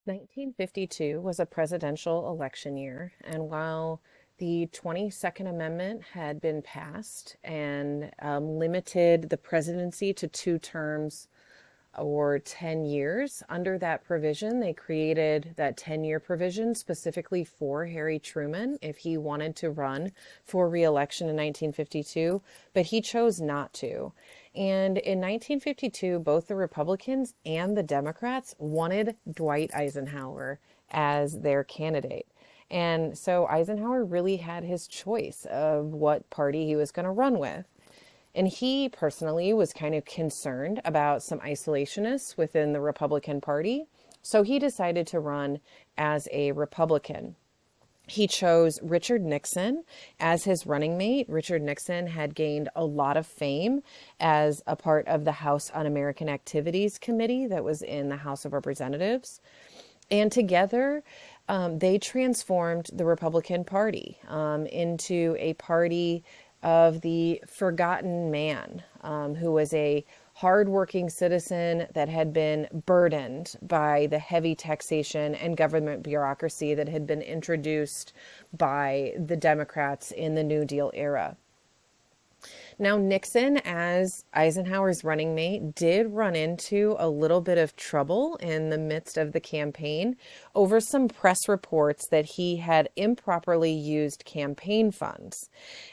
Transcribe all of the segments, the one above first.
1952 was a presidential election year, and while the 22nd Amendment had been passed and limited the presidency to two terms or 10 years, under that provision, they created that 10-year provision specifically for Harry Truman if he wanted to run for re-election in 1952, but he chose not to. And in 1952, both the Republicans and the Democrats wanted Dwight Eisenhower as their candidate. And so Eisenhower really had his choice of what party he was going to run with. And he personally was kind of concerned about some isolationists within the Republican Party. So he decided to run as a Republican. He chose Richard Nixon as his running mate. Richard Nixon had gained a lot of fame as a part of the House Un-American Activities Committee that was in the House of Representatives. And together, they transformed the Republican Party into a party of the forgotten man, who was a hardworking citizen that had been burdened by the heavy taxation and government bureaucracy that had been introduced by the Democrats in the New Deal era. Now, Nixon, as Eisenhower's running mate, did run into a little bit of trouble in the midst of the campaign over some press reports that he had improperly used campaign funds.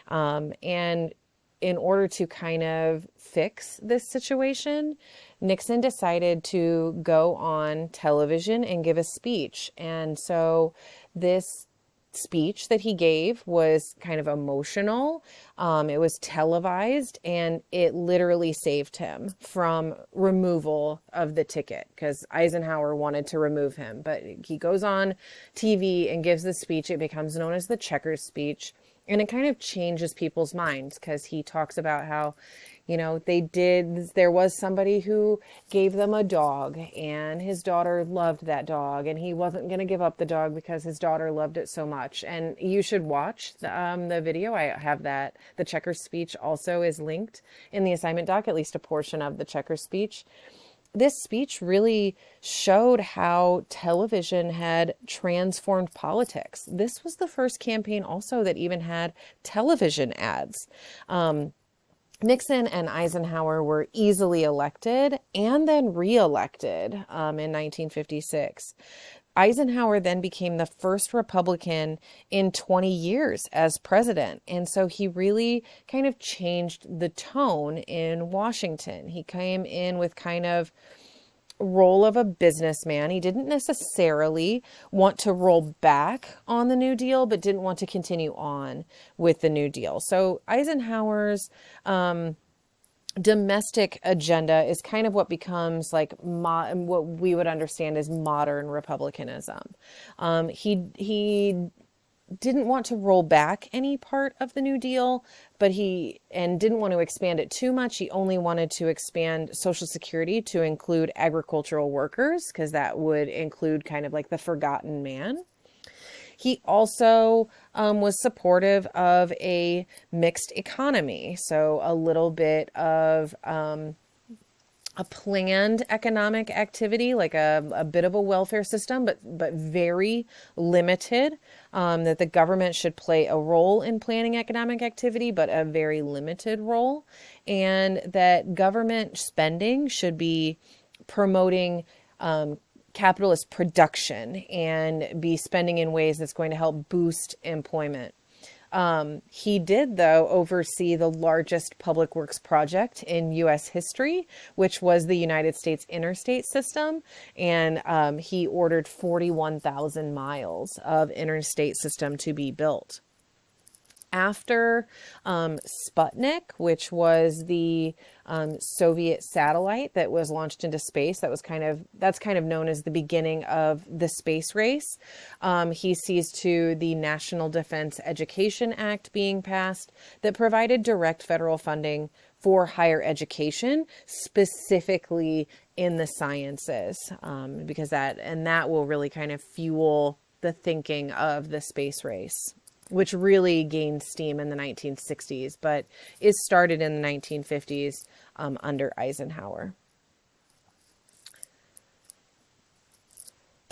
And in order to kind of fix this situation, Nixon decided to go on television and give a speech. And so this speech that he gave was kind of emotional. It was televised, and it literally saved him from removal of the ticket because Eisenhower wanted to remove him. But he goes on TV and gives the speech. It becomes known as the Checkers speech. And it kind of changes people's minds because he talks about how, there was somebody who gave them a dog and his daughter loved that dog and he wasn't going to give up the dog because his daughter loved it so much. And you should watch the video. I have that. The Checkers speech also is linked in the assignment doc, at least a portion of the Checkers speech. This speech really showed how television had transformed politics. This was the first campaign also that even had television ads. Nixon and Eisenhower were easily elected and then re-elected in 1956. Eisenhower then became the first Republican in 20 years as president. And so he really kind of changed the tone in Washington. He came in with kind of role of a businessman. He didn't necessarily want to roll back on the New Deal, but didn't want to continue on with the New Deal. So Eisenhower's domestic agenda is kind of what becomes like what we would understand as modern republicanism. He didn't want to roll back any part of the New Deal, but didn't want to expand it too much. He only wanted to expand Social Security to include agricultural workers, because that would include kind of like the forgotten man. He also was supportive of a mixed economy, so a little bit of a planned economic activity, like a bit of a welfare system, but very limited, that the government should play a role in planning economic activity, but a very limited role, and that government spending should be promoting capitalist production and be spending in ways that's going to help boost employment. He did, though, oversee the largest public works project in U.S. history, which was the United States interstate system. And he ordered 41,000 miles of interstate system to be built. After Sputnik, which was the Soviet satellite that was launched into space, that's kind of known as the beginning of the space race. He sees to the National Defense Education Act being passed that provided direct federal funding for higher education, specifically in the sciences, because that will really kind of fuel the thinking of the space race, which really gained steam in the 1960s, but is started in the 1950s under Eisenhower.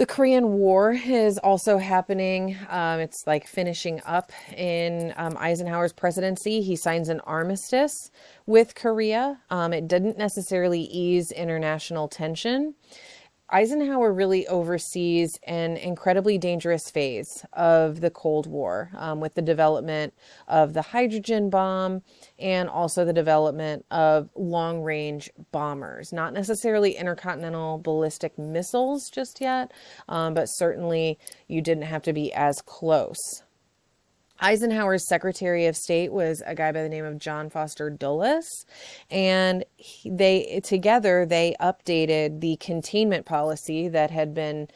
The Korean War is also happening. It's like finishing up in Eisenhower's presidency. He signs an armistice with Korea. It didn't necessarily ease international tension. Eisenhower really oversees an incredibly dangerous phase of the Cold War, with the development of the hydrogen bomb and also the development of long-range bombers. Not necessarily intercontinental ballistic missiles just yet, but certainly you didn't have to be as close. Eisenhower's Secretary of State was a guy by the name of John Foster Dulles, and they updated the containment policy that had been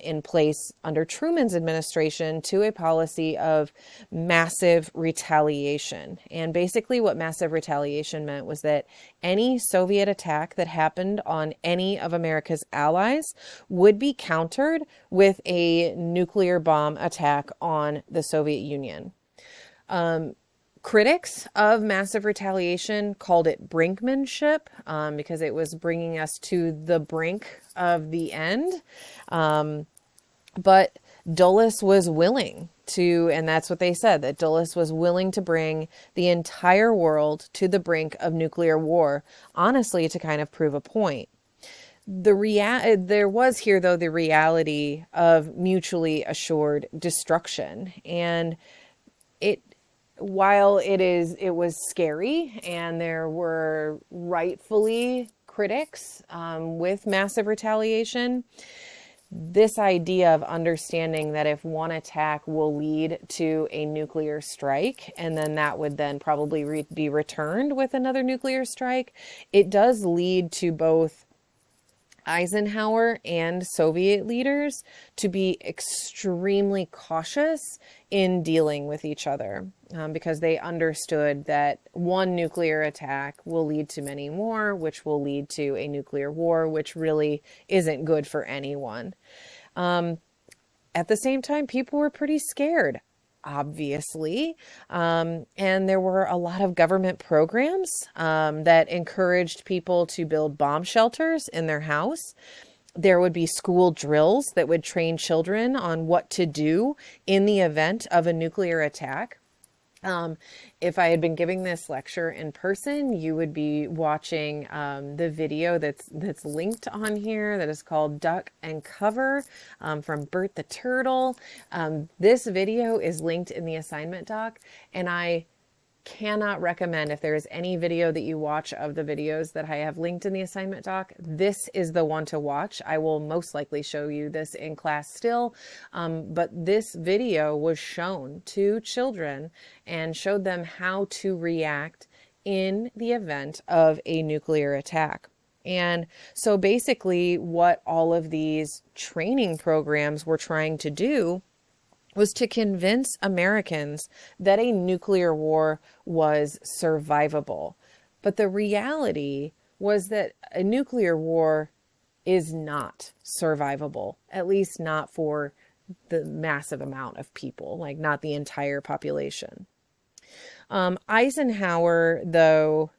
in place under Truman's administration to a policy of massive retaliation. And basically what massive retaliation meant was that any Soviet attack that happened on any of America's allies would be countered with a nuclear bomb attack on the Soviet Union. Critics of massive retaliation called it brinkmanship, because it was bringing us to the brink of the end. But Dulles was willing to, and that's what they said, that Dulles was willing to bring the entire world to the brink of nuclear war, honestly, to kind of prove a point. There was here, though, the reality of mutually assured destruction. And while it was scary, and there were rightfully critics with massive retaliation, this idea of understanding that if one attack will lead to a nuclear strike, and then that would then probably be returned with another nuclear strike, it does lead to both Eisenhower and Soviet leaders to be extremely cautious in dealing with each other, because they understood that one nuclear attack will lead to many more, which will lead to a nuclear war, which really isn't good for anyone. At the same time, people were pretty scared, obviously. And there were a lot of government programs that encouraged people to build bomb shelters in their house. There would be school drills that would train children on what to do in the event of a nuclear attack. If I had been giving this lecture in person, you would be watching the video that's linked on here that is called Duck and Cover, from Bert the Turtle. This video is linked in the assignment doc, and I cannot recommend, if there is any video that you watch of the videos that I have linked in the assignment doc, this is the one to watch. I will most likely show you this in class still, but this video was shown to children and showed them how to react in the event of a nuclear attack. And so basically what all of these training programs were trying to do was to convince Americans that a nuclear war was survivable. But the reality was that a nuclear war is not survivable, at least not for the massive amount of people, like not the entire population. Eisenhower, though,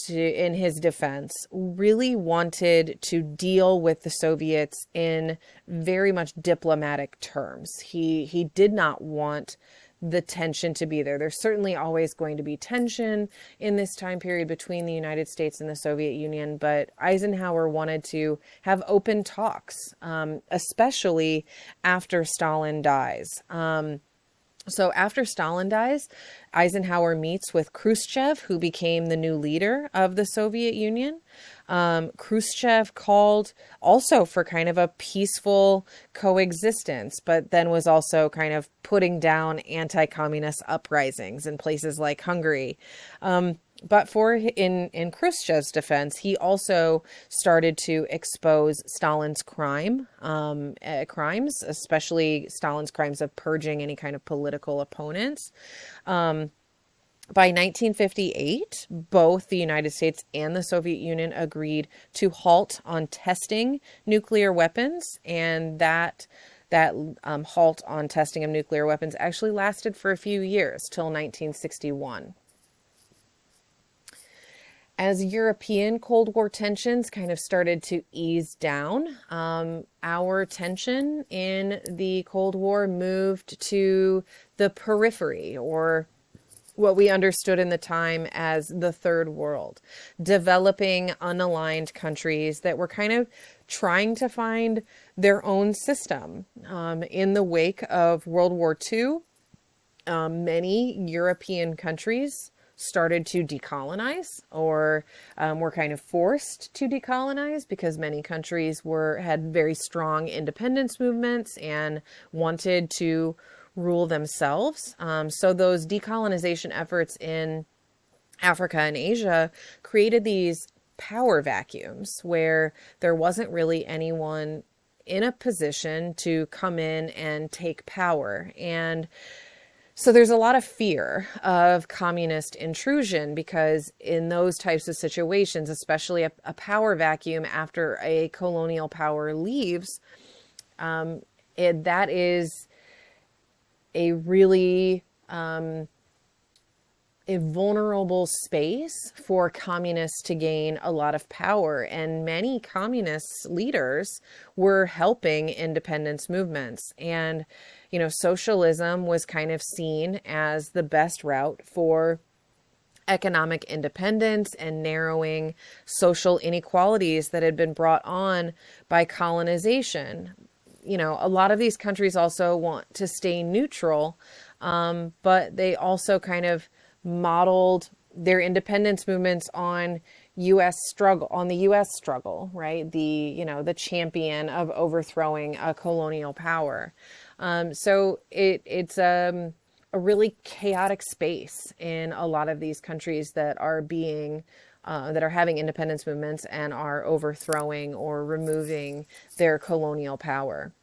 in his defense, really wanted to deal with the Soviets in very much diplomatic terms. He did not want the tension to be there. There's certainly always going to be tension in this time period between the United States and the Soviet Union, but Eisenhower wanted to have open talks, especially after Stalin dies. So after Stalin dies, Eisenhower meets with Khrushchev, who became the new leader of the Soviet Union. Khrushchev called also for kind of a peaceful coexistence, but then was also kind of putting down anti-communist uprisings in places like Hungary. But in Khrushchev's defense, he also started to expose Stalin's crimes, especially Stalin's crimes of purging any kind of political opponents. By 1958, both the United States and the Soviet Union agreed to halt on testing nuclear weapons, and that halt on testing of nuclear weapons actually lasted for a few years, till 1961. As European Cold War tensions kind of started to ease down, our tension in the Cold War moved to the periphery, or what we understood in the time as the third world, developing unaligned countries that were kind of trying to find their own system. In the wake of World War II, many European countries started to decolonize, or were kind of forced to decolonize, because many countries had very strong independence movements and wanted to rule themselves. So those decolonization efforts in Africa and Asia created these power vacuums where there wasn't really anyone in a position to come in and take power. And so there's a lot of fear of communist intrusion, because in those types of situations, especially a power vacuum after a colonial power leaves, that is a really a vulnerable space for communists to gain a lot of power. And many communist leaders were helping independence movements. And, socialism was kind of seen as the best route for economic independence and narrowing social inequalities that had been brought on by colonization. A lot of these countries also want to stay neutral, but they also kind of modeled their independence movements on the U.S. struggle, right? The champion of overthrowing a colonial power. So it's a really chaotic space in a lot of these countries that are having independence movements and are overthrowing or removing their colonial power.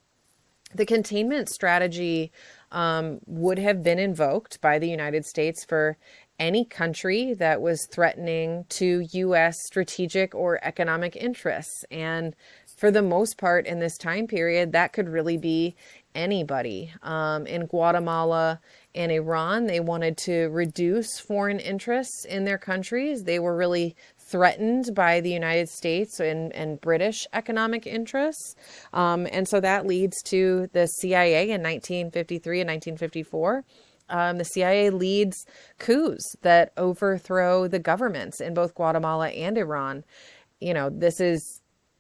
The containment strategy would have been invoked by the United States for any country that was threatening to U.S. strategic or economic interests. And for the most part in this time period, that could really be anybody. In Guatemala and Iran, they wanted to reduce foreign interests in their countries. They were really threatened by the United States and British economic interests. And so that leads to the CIA in 1953 and 1954. The CIA leads coups that overthrow the governments in both Guatemala and Iran.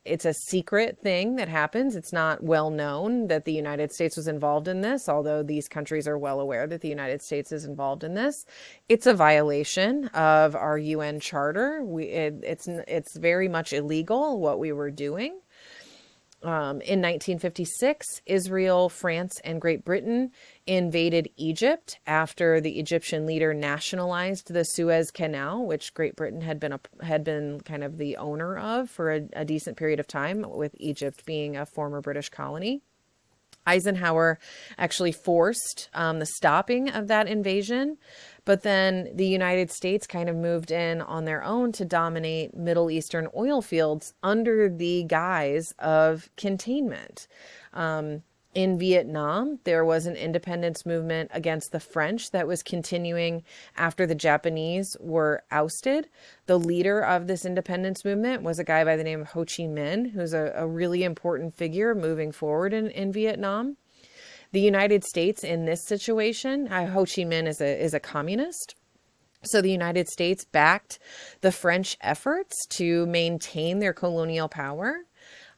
It's a secret thing that happens. It's not well known that the United States was involved in this, although these countries are well aware that the United States is involved in this. It's a violation of our UN charter. It's very much illegal what we were doing. In 1956, Israel, France, and Great Britain invaded Egypt after the Egyptian leader nationalized the Suez Canal, which Great Britain had been kind of the owner of for a decent period of time, with Egypt being a former British colony. Eisenhower actually forced the stopping of that invasion, but then the United States kind of moved in on their own to dominate Middle Eastern oil fields under the guise of containment. In Vietnam, there was an independence movement against the French that was continuing after the Japanese were ousted. The leader of this independence movement was a guy by the name of Ho Chi Minh, who's a really important figure moving forward in Vietnam. The United States in this situation, Ho Chi Minh is a communist. So the United States backed the French efforts to maintain their colonial power.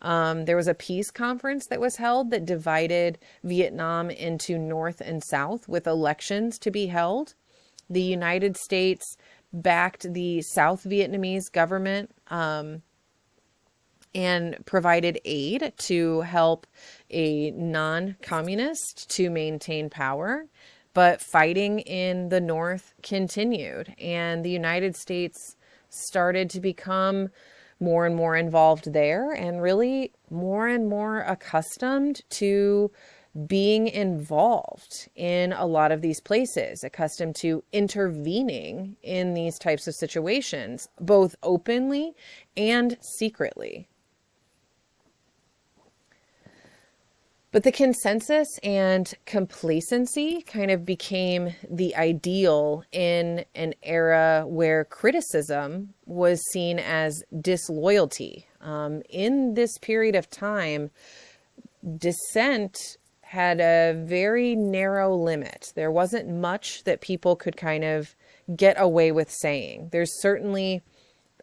There was a peace conference that was held that divided Vietnam into North and South, with elections to be held. The United States backed the South Vietnamese government and provided aid to help a non-communist to maintain power. But fighting in the North continued, and the United States started to become more and more involved there, and really more and more accustomed to being involved in a lot of these places, accustomed to intervening in these types of situations, both openly and secretly. But the consensus and complacency kind of became the ideal in an era where criticism was seen as disloyalty. In this period of time, dissent had a very narrow limit. There wasn't much that people could kind of get away with saying. There's certainly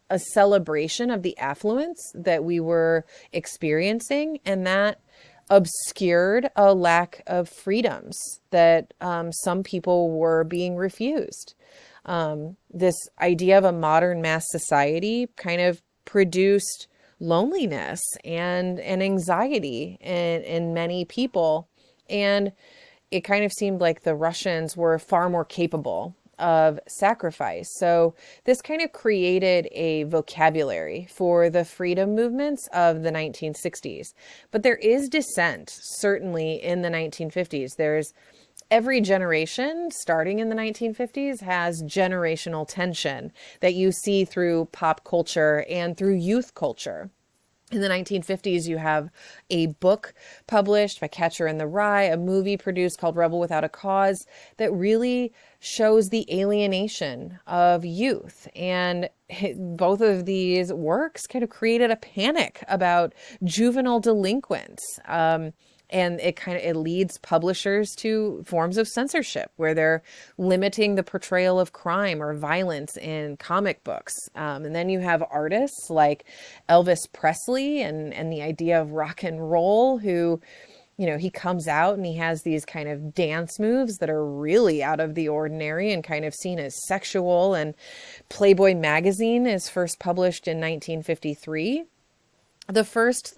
a celebration of the affluence that we were experiencing, and that obscured a lack of freedoms that some people were being refused. This idea of a modern mass society kind of produced loneliness and anxiety in many people. And it kind of seemed like the Russians were far more capable of sacrifice. So this kind of created a vocabulary for the freedom movements of the 1960s. But there is dissent, certainly in the 1950s. There's every generation starting in the 1950s has generational tension that you see through pop culture and through youth culture. In the 1950s, you have a book published by Catcher in the Rye, a movie produced called Rebel Without a Cause that really shows the alienation of youth. And both of these works kind of created a panic about juvenile delinquents. And it leads publishers to forms of censorship where they're limiting the portrayal of crime or violence in comic books. And then you have artists like Elvis Presley and the idea of rock and roll, who, you know, he comes out and he has these kind of dance moves that are really out of the ordinary and kind of seen as sexual. And Playboy magazine is first published in 1953. The first,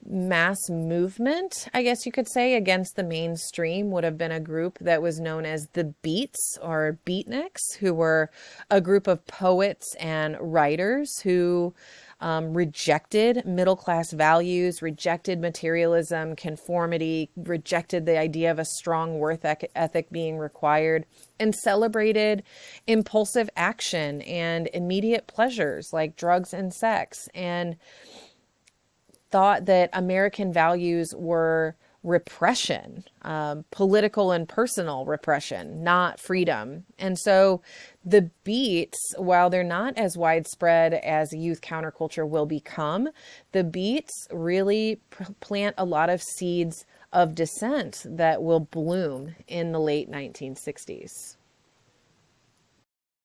mass movement, I guess you could say, against the mainstream would have been a group that was known as the Beats or Beatniks, who were a group of poets and writers who rejected middle-class values, rejected materialism, conformity, rejected the idea of a strong work ethic being required, and celebrated impulsive action and immediate pleasures like drugs and sex, and thought that American values were repression, political and personal repression, not freedom. And so the Beats, while they're not as widespread as youth counterculture will become, the Beats really plant a lot of seeds of dissent that will bloom in the late 1960s.